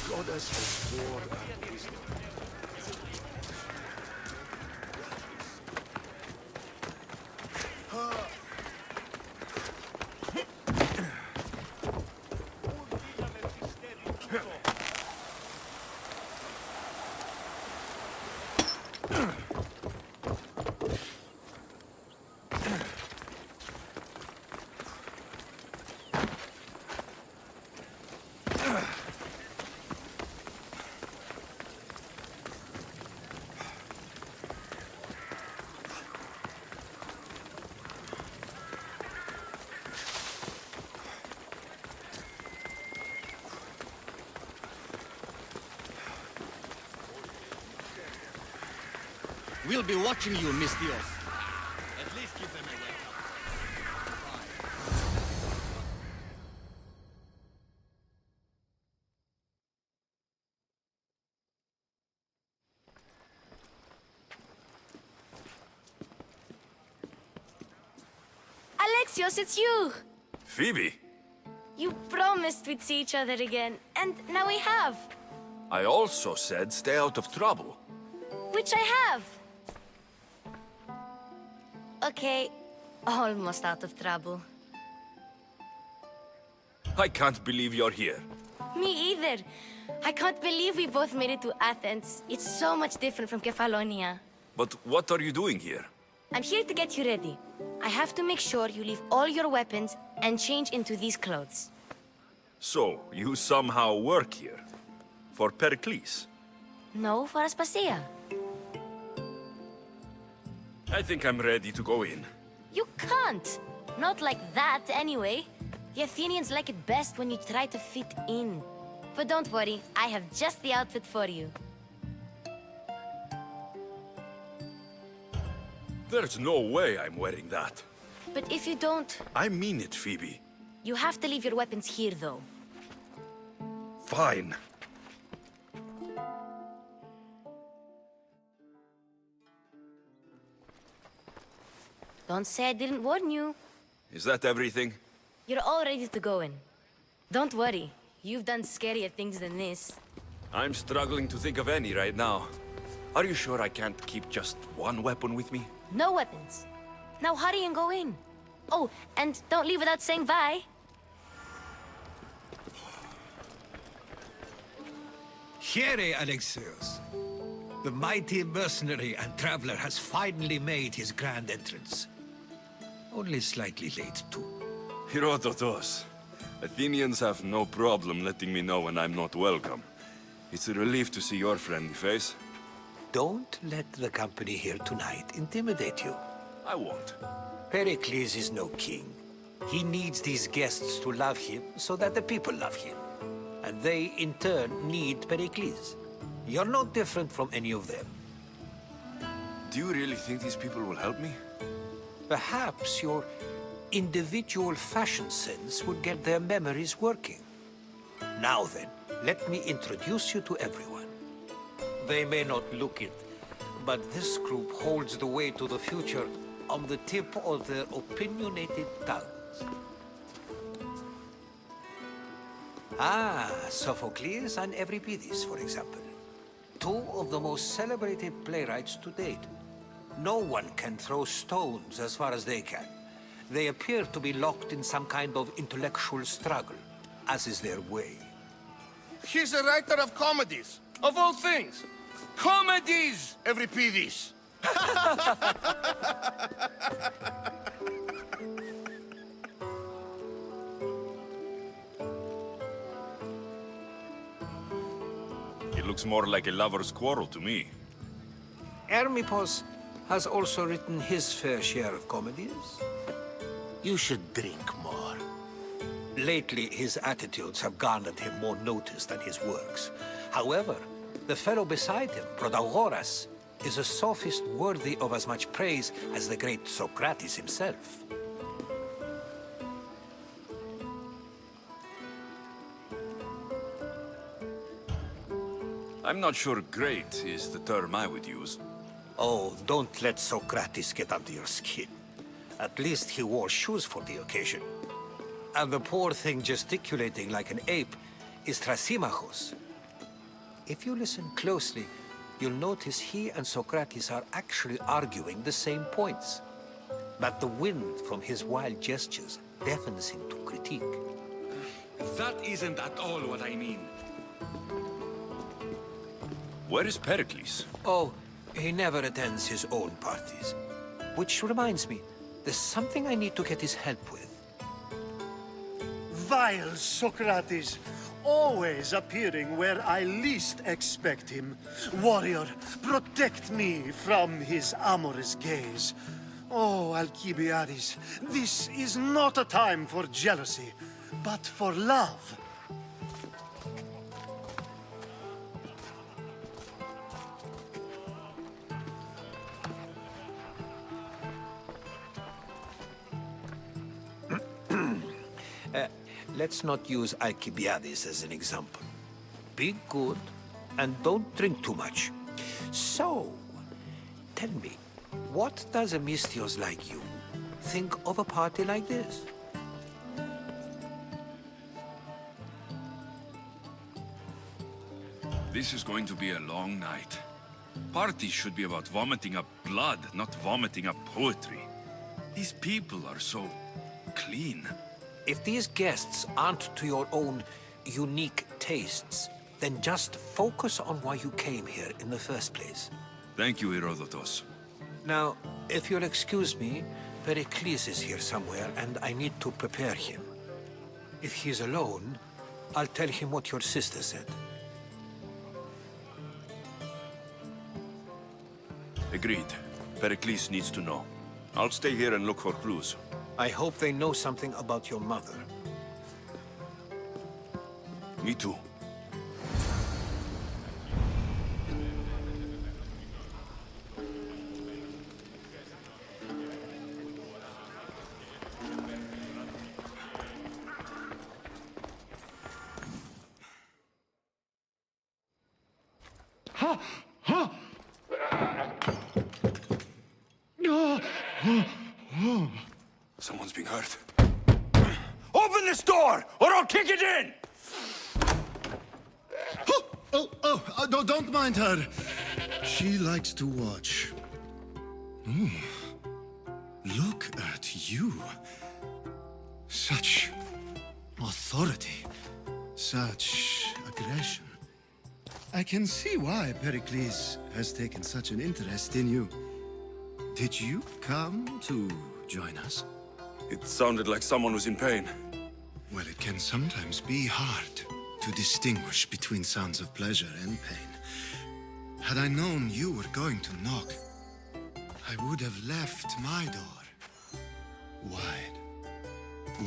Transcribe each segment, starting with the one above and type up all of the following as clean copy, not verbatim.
Goddess of war and wisdom. We'll be watching you, Miss Dios. At least give them a welcome. Alexios, it's you! Phoebe, You promised we'd see each other again, and now we have. I also said stay out of trouble. Which I have. Okay, almost out of trouble. I can't believe you're here. Me either. I can't believe we both made it to Athens. It's so much different from Kefalonia. But what are you doing here? I'm here to get you ready. I have to make sure you leave all your weapons and change into these clothes. So, you somehow work here? For Pericles? No, for Aspasia. I think I'm ready to go in. You can't. Not like that, anyway. The Athenians like it best when you try to fit in. But don't worry, I have just the outfit for you. There's no way I'm wearing that. But if you don't, I mean it, Phoebe. you have to leave your weapons here, though. Fine. Don't say I didn't warn you. Is that everything? You're all ready to go in. Don't worry, you've done scarier things than this. I'm struggling to think of any right now. Are you sure I can't keep just one weapon with me? No weapons. Now hurry and go in. Oh, and don't leave without saying bye. Here, Alexios. The mighty mercenary and traveler has finally made his grand entrance. Only slightly late, too. Herodotos. Athenians have no problem letting me know when I'm not welcome. It's a relief to see your friendly face. Don't let the company here tonight intimidate you. I won't. Pericles is no king. He needs these guests to love him so that the people love him. And they, in turn, need Pericles. You're no different from any of them. Do you really think these people will help me? Perhaps your individual fashion sense would get their memories working. Now then, let me introduce you to everyone. They may not look it, but this group holds the way to the future on the tip of their opinionated tongues. Ah, Sophocles and Euripides, for example. Two of the most celebrated playwrights to date. No one can throw stones as far as they can. They appear to be locked in some kind of intellectual struggle, as is their way. He's a writer of comedies, of all things. Comedies, Euripides. It looks more like a lover's quarrel to me. Hermippos has also written his fair share of comedies. You should drink more. Lately, his attitudes have garnered him more notice than his works. However, the fellow beside him, Protagoras, is a sophist worthy of as much praise as the great Socrates himself. I'm not sure great is the term I would use. Oh, don't let Socrates get under your skin. At least he wore shoes for the occasion. And the poor thing gesticulating like an ape is Thrasymachos. If you listen closely, you'll notice he and Socrates are actually arguing the same points. But the wind from his wild gestures deafens him to critique. That isn't at all what I mean. Where is Pericles? Oh, he never attends his own parties. Which reminds me, there's something I need to get his help with. Vile Socrates, always appearing where I least expect him. Warrior, protect me from his amorous gaze. Oh, Alcibiades, this is not a time for jealousy, but for love. Let's not use Alcibiades as an example. Be good, and don't drink too much. So, tell me, what does a Mystios like you think of a party like this? This is going to be a long night. Parties should be about vomiting up blood, not vomiting up poetry. These people are so clean. If these guests aren't to your own unique tastes, then just focus on why you came here in the first place. Thank you, Herodotus. Now, if you'll excuse me, Pericles is here somewhere, and I need to prepare him. If he's alone, I'll tell him what your sister said. Agreed. Pericles needs to know. I'll stay here and look for clues. I hope they know something about your mother. Me too. Someone's being hurt. Open this door, or I'll kick it in! Don't mind her. She likes to watch. Ooh. Look at you. Such authority. Such aggression. I can see why Pericles has taken such an interest in you. Did you come to join us? It sounded like someone was in pain. Well, it can sometimes be hard to distinguish between sounds of pleasure and pain. Had I known you were going to knock, I would have left my door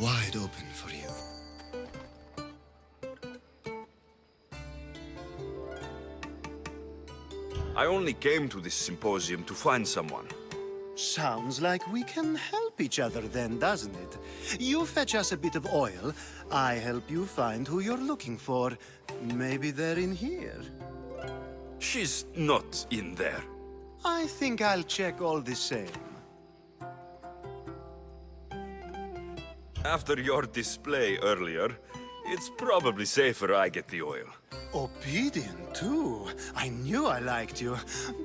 wide open for you. I only came to this symposium to find someone. Sounds like we can help each other then, doesn't it? You fetch us a bit of oil, I help you find who you're looking for. Maybe they're in here. She's not in there. I think I'll check all the same. After your display earlier, it's probably safer I get the oil. Obedient, too. I knew I liked you.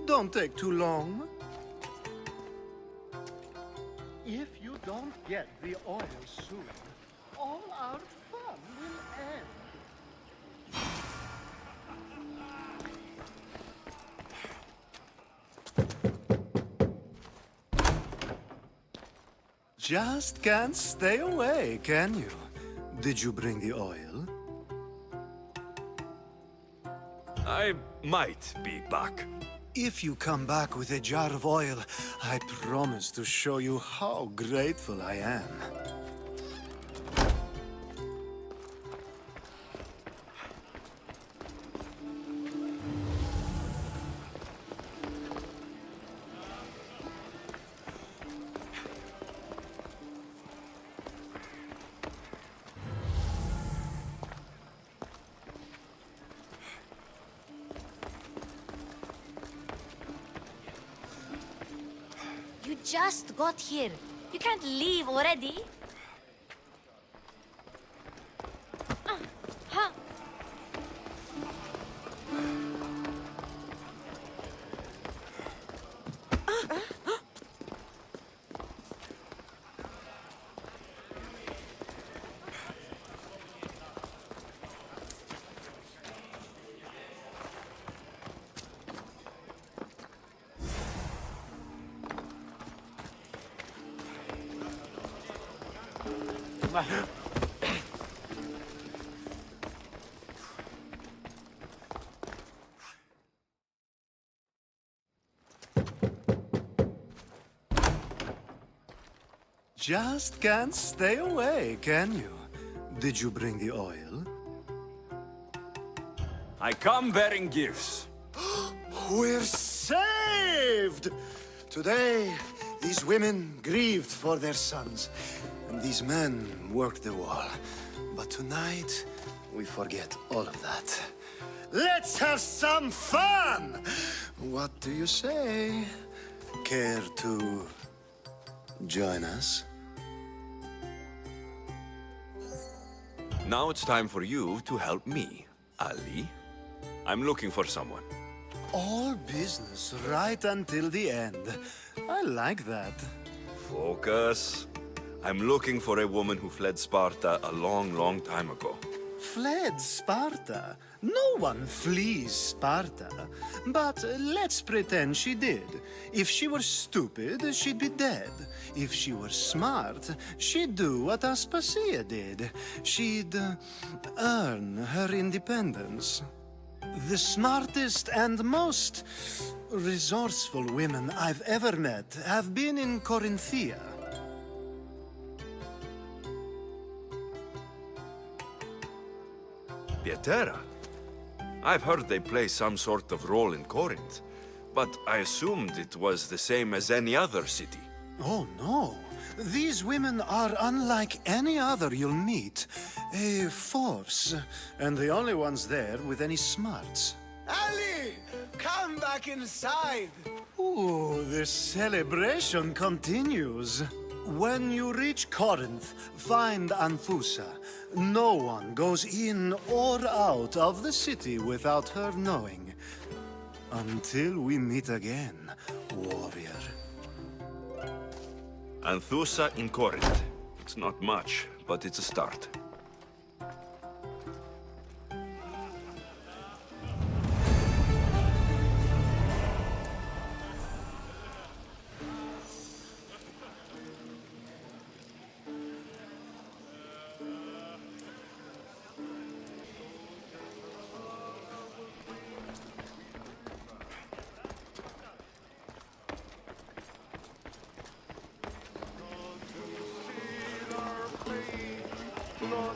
Don't take too long. If you don't get the oil soon, all our fun will end. Just can't stay away, can you? Did you bring the oil? I might be back. If you come back with a jar of oil, I promise to show you how grateful I am. You just got here. You can't leave already. Just can't stay away, can you? Did you bring the oil? I come bearing gifts. We're saved! Today, these women grieved for their sons, and these men worked the wall. But tonight, we forget all of that. Let's have some fun! What do you say? Care to join us? Now it's time for you to help me, Ali. I'm looking for someone. All business right until the end. I like that. Focus. I'm looking for a woman who fled Sparta a long, long time ago. Fled Sparta? No one flees Sparta. But let's pretend she did. If she were stupid, she'd be dead. If she were smart, she'd do what Aspasia did. She'd earn her independence. The smartest and most resourceful women I've ever met have been in Corinthia. Pietera? I've heard they play some sort of role in Corinth, but I assumed it was the same as any other city. Oh, no. These women are unlike any other you'll meet. A force, and the only ones there with any smarts. Ali! Come back inside! Ooh, the celebration continues. When you reach Corinth, find Anthusa. No one goes in or out of the city without her knowing. Until we meet again, warrior. Anthusa in Corinth. It's not much, but it's a start. Not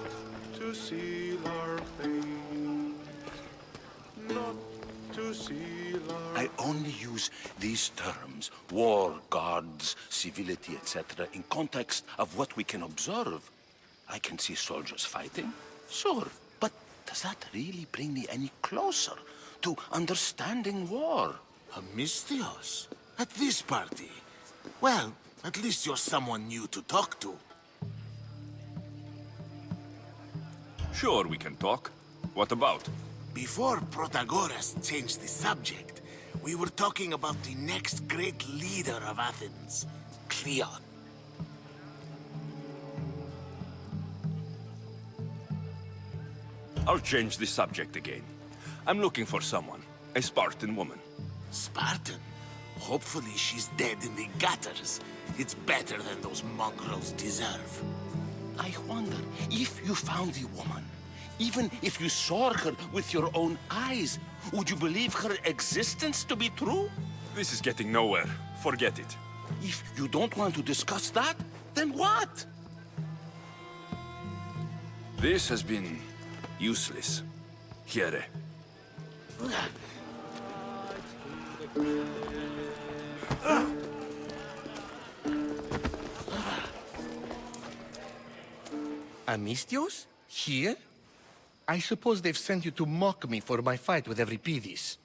to seal our fate. Not to seal our... I only use these terms, war, gods, civility, etc., in context of what we can observe. I can see soldiers fighting, sure, but does that really bring me any closer to understanding war? Amistios? At this party? Well, at least you're someone new to talk to. Sure, we can talk. What about? Before Protagonist changed the subject, we were talking about the next great leader of Athens, Cleon. I'll change the subject again. I'm looking for someone. A Spartan woman. Spartan? Hopefully she's dead in the gutters. It's better than those mongrels deserve. I wonder if you found the woman, even if you saw her with your own eyes, would you believe her existence to be true? This is getting nowhere. Forget it. If you don't want to discuss that, then what? This has been useless. Here. Amistios? Here? I suppose they've sent you to mock me for my fight with Euripides.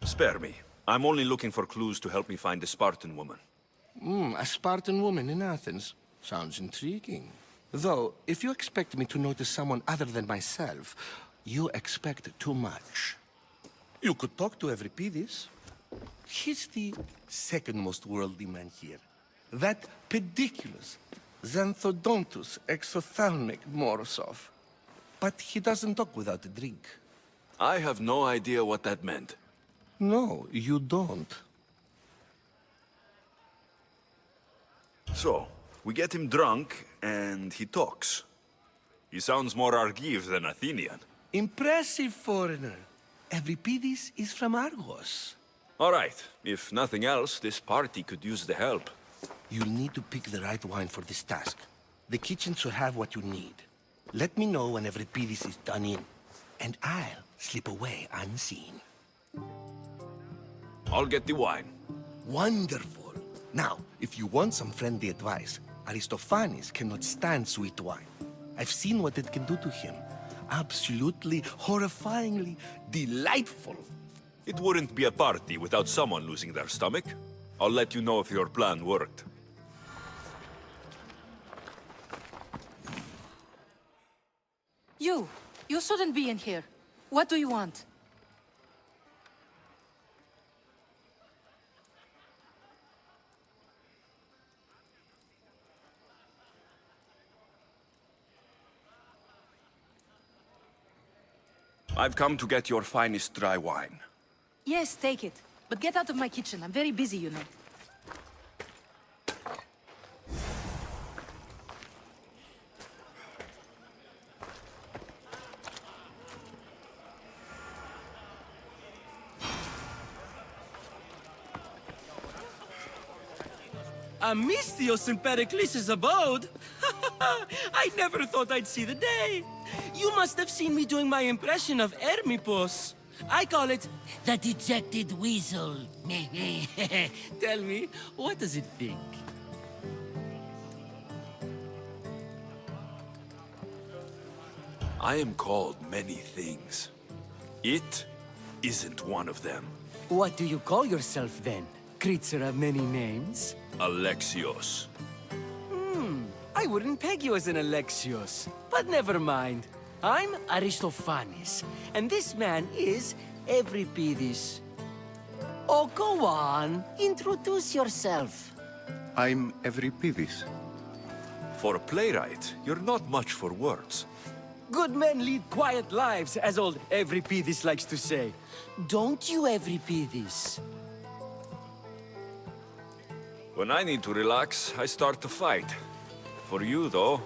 Spare me. I'm only looking for clues to help me find a Spartan woman. A Spartan woman in Athens. Sounds intriguing. Though, if you expect me to notice someone other than myself, you expect too much. You could talk to Euripides. He's the second most worldly man here. That pediculous, xanthodontus exophthalmic Morosov. But he doesn't talk without a drink. I have no idea what that meant. No, you don't. So, we get him drunk, and he talks. He sounds more Argive than Athenian. Impressive, foreigner. Euripides is from Argos. All right, if nothing else, this party could use the help. You'll need to pick the right wine for this task. The kitchen should have what you need. Let me know when Euripides is done in, and I'll slip away unseen. I'll get the wine. Wonderful. Now, if you want some friendly advice, Aristophanes cannot stand sweet wine. I've seen what it can do to him. Absolutely, horrifyingly delightful. It wouldn't be a party without someone losing their stomach. I'll let you know if your plan worked. You shouldn't be in here. What do you want? I've come to get your finest dry wine. Yes, take it. But get out of my kitchen. I'm very busy, you know. Amistios in Perikles' abode? I never thought I'd see the day. You must have seen me doing my impression of Hermipos. I call it the dejected weasel. Tell me, what does it think? I am called many things. It isn't one of them. What do you call yourself then? Creature of many names? Alexios. I wouldn't peg you as an Alexios, but never mind. I'm Aristophanes, and this man is Euripides. Oh, go on. Introduce yourself. I'm Euripides. For a playwright, you're not much for words. Good men lead quiet lives, as old Euripides likes to say. Don't you, Euripides? When I need to relax, I start to fight. For you, though...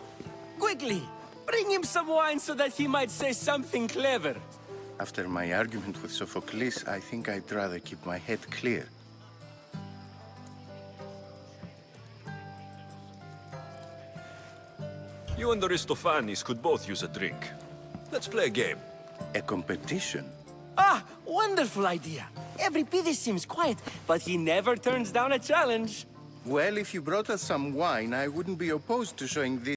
Quickly! Bring him some wine so that he might say something clever. After my argument with Sophocles, I think I'd rather keep my head clear. You and Aristophanes could both use a drink. Let's play a game. A competition? Ah, wonderful idea. Euripides seems quiet, but he never turns down a challenge. Well, if you brought us some wine, I wouldn't be opposed to showing this.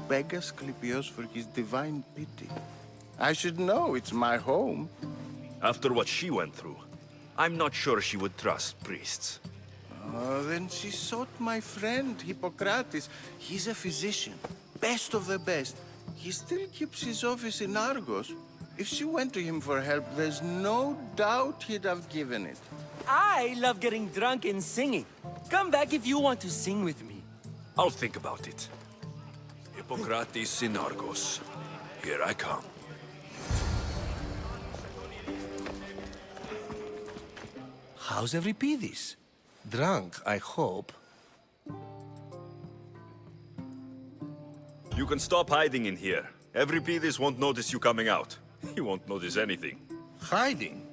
Beg Asclepios for his divine pity. I should know, it's my home. After what she went through, I'm not sure she would trust priests. Oh, then she sought my friend, Hippocrates. He's a physician, best of the best. He still keeps his office in Argos. If she went to him for help, there's no doubt he'd have given it. I love getting drunk and singing. Come back if you want to sing with me. I'll think about it. Hippocrates in Argos. Here I come. How's Euripides? Drunk, I hope. You can stop hiding in here. Euripides won't notice you coming out. He won't notice anything. Hiding?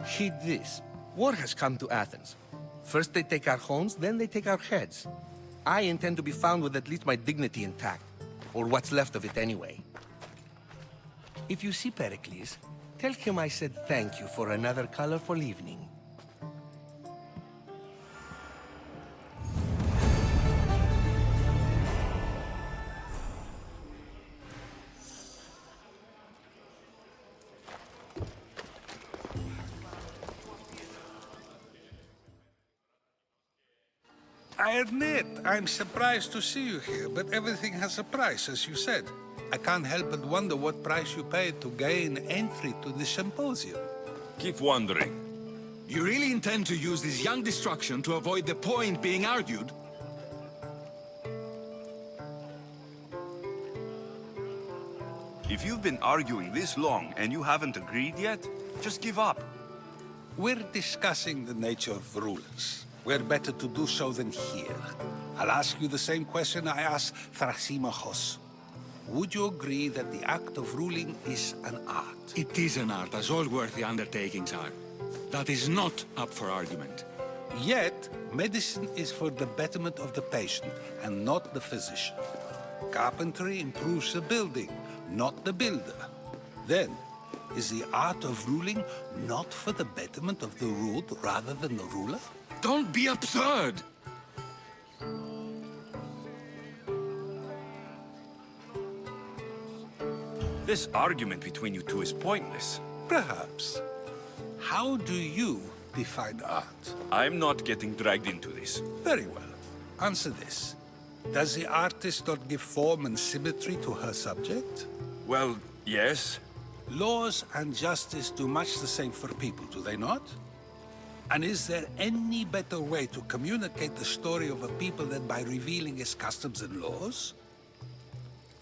Heed this. War has come to Athens. First they take our homes, then they take our heads. I intend to be found with at least my dignity intact. Or what's left of it anyway. If you see Pericles, tell him I said thank you for another colorful evening. I admit, I'm surprised to see you here, but everything has a price, as you said. I can't help but wonder what price you paid to gain entry to the symposium. Keep wondering. You really intend to use this young destruction to avoid the point being argued? If you've been arguing this long and you haven't agreed yet, just give up. We're discussing the nature of rulers. Where better to do so than here? I'll ask you the same question I asked Thrasymachos. Would you agree that the act of ruling is an art? It is an art, as all worthy undertakings are. That is not up for argument. Yet, medicine is for the betterment of the patient, and not the physician. Carpentry improves the building, not the builder. Then, is the art of ruling not for the betterment of the ruled rather than the ruler? Don't be absurd! This argument between you two is pointless. Perhaps. How do you define art? I'm not getting dragged into this. Very well. Answer this. Does the artist not give form and symmetry to her subject? Well, yes. Laws and justice do much the same for people, do they not? And is there any better way to communicate the story of a people than by revealing its customs and laws?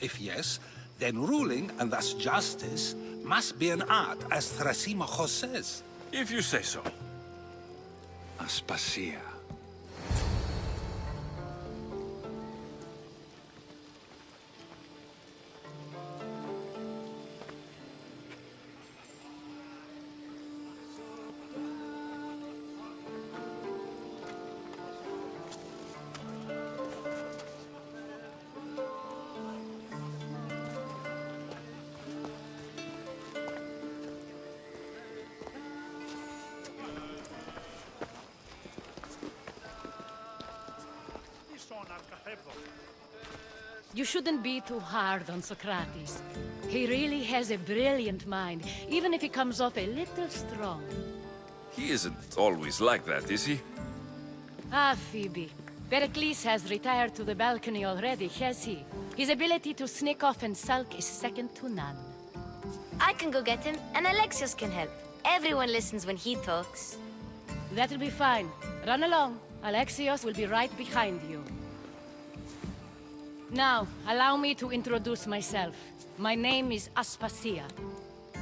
If yes, then ruling, and thus justice, must be an art, as Thrasymachos says. If you say so. Aspasia. You shouldn't be too hard on Socrates. He really has a brilliant mind, even if he comes off a little strong. He isn't always like that, is he? Ah, Phoebe. Pericles has retired to the balcony already, has he? His ability to sneak off and sulk is second to none. I can go get him, and Alexios can help. Everyone listens when he talks. That'll be fine. Run along. Alexios will be right behind you. Now, allow me to introduce myself. My name is Aspasia.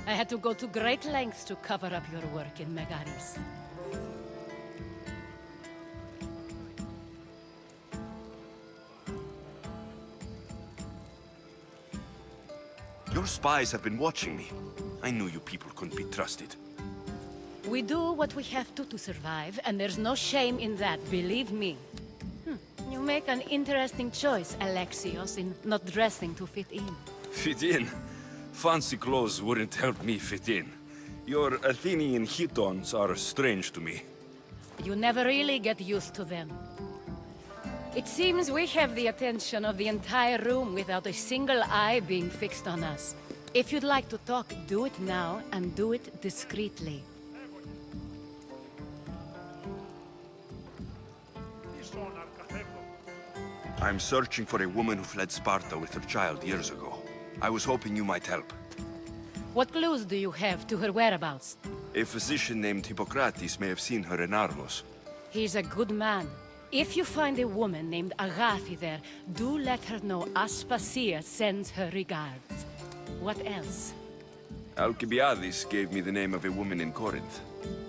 I had to go to great lengths to cover up your work in Megaris. Your spies have been watching me. I knew you people couldn't be trusted. We do what we have to survive, and there's no shame in that, believe me. You make an interesting choice, Alexios, in not dressing to fit in. Fit in? Fancy clothes wouldn't help me fit in. Your Athenian chitons are strange to me. You never really get used to them. It seems we have the attention of the entire room without a single eye being fixed on us. If you'd like to talk, do it now, and do it discreetly. I'm searching for a woman who fled Sparta with her child years ago. I was hoping you might help. What clues do you have to her whereabouts? A physician named Hippocrates may have seen her in Argos. He's a good man. If you find a woman named Agathi there, do let her know Aspasia sends her regards. What else? Alcibiades gave me the name of a woman in Corinth.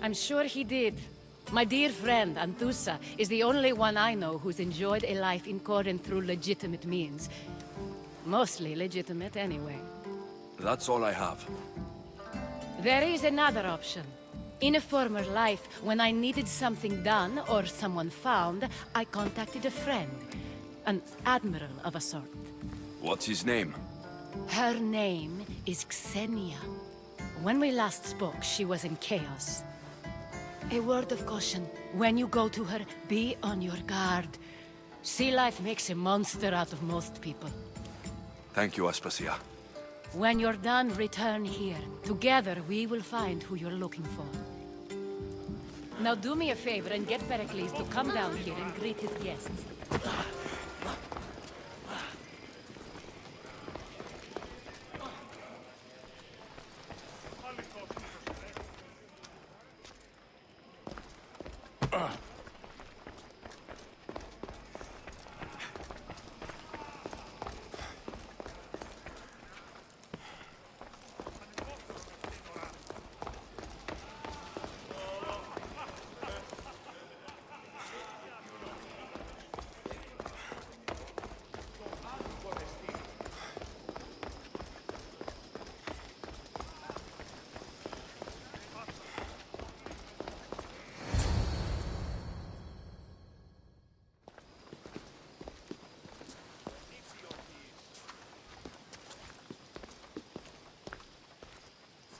I'm sure he did. My dear friend, Anthusa, is the only one I know who's enjoyed a life in Corinth through legitimate means. Mostly legitimate, anyway. That's all I have. There is another option. In a former life, when I needed something done or someone found, I contacted a friend. An admiral of a sort. What's his name? Her name is Xenia. When we last spoke, she was in chaos. A word of caution. When you go to her, be on your guard. Sea life makes a monster out of most people. Thank you, Aspasia. When you're done, return here. Together, we will find who you're looking for. Now do me a favor and get Pericles to come down here and greet his guests.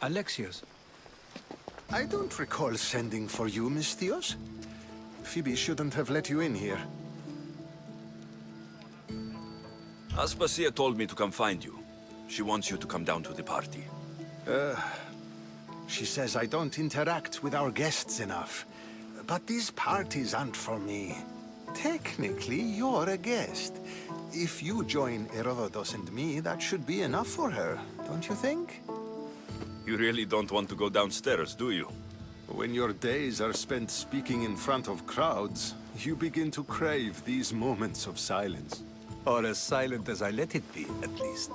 Alexios. I don't recall sending for you, Misthios. Phoebe shouldn't have let you in here. Aspasia told me to come find you. She wants you to come down to the party. She says I don't interact with our guests enough. But these parties aren't for me. Technically, you're a guest. If you join Herodotus and me, that should be enough for her, don't you think? You really don't want to go downstairs, do you? When your days are spent speaking in front of crowds, you begin to crave these moments of silence. Or as silent as I let it be, at least.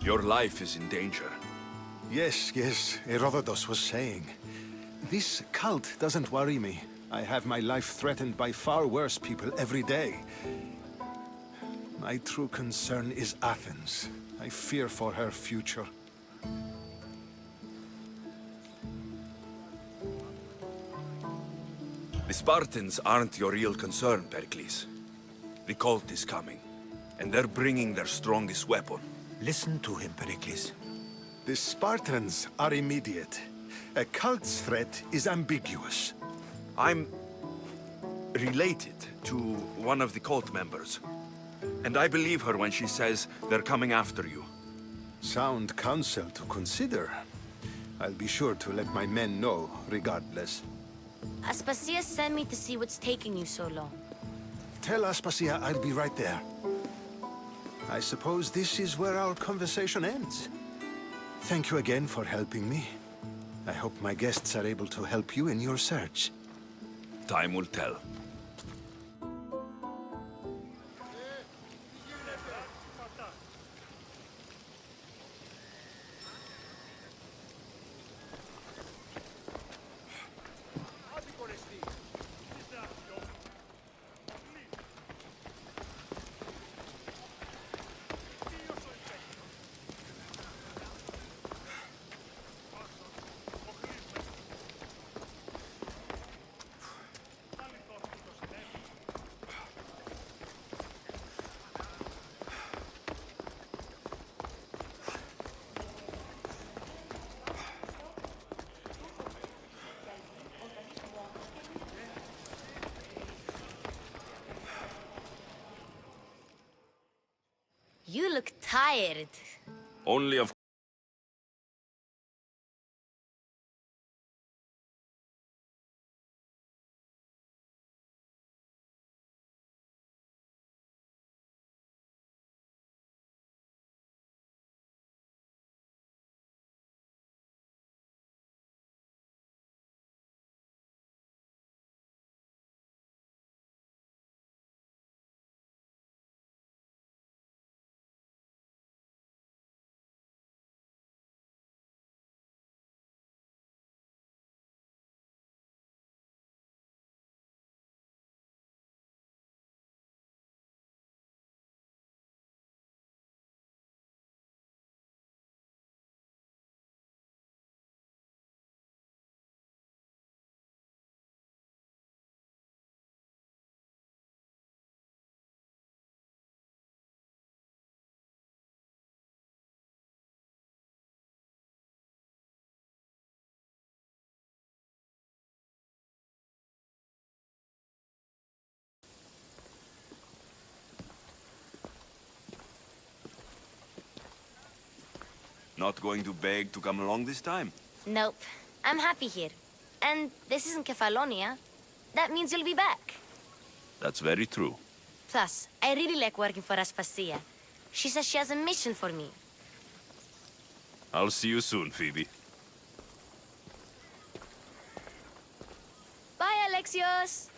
Your life is in danger. Yes, Herodotus was saying. This cult doesn't worry me. I have my life threatened by far worse people every day. My true concern is Athens. I fear for her future. The Spartans aren't your real concern, Pericles. The cult is coming, and they're bringing their strongest weapon. Listen to him, Pericles. The Spartans are immediate. A cult's threat is ambiguous. I'm related to one of the cult members. And I believe her when she says they're coming after you. Sound counsel to consider. I'll be sure to let my men know, regardless. Aspasia sent me to see what's taking you so long. Tell Aspasia I'll be right there. I suppose this is where our conversation ends. Thank you again for helping me. I hope my guests are able to help you in your search. Time will tell. You look tired. Only of Not going to beg to come along this time? Nope. I'm happy here. And this isn't Kefalonia. That means you'll be back. That's very true. Plus, I really like working for Aspasia. She says she has a mission for me. I'll see you soon, Phoebe. Bye, Alexios!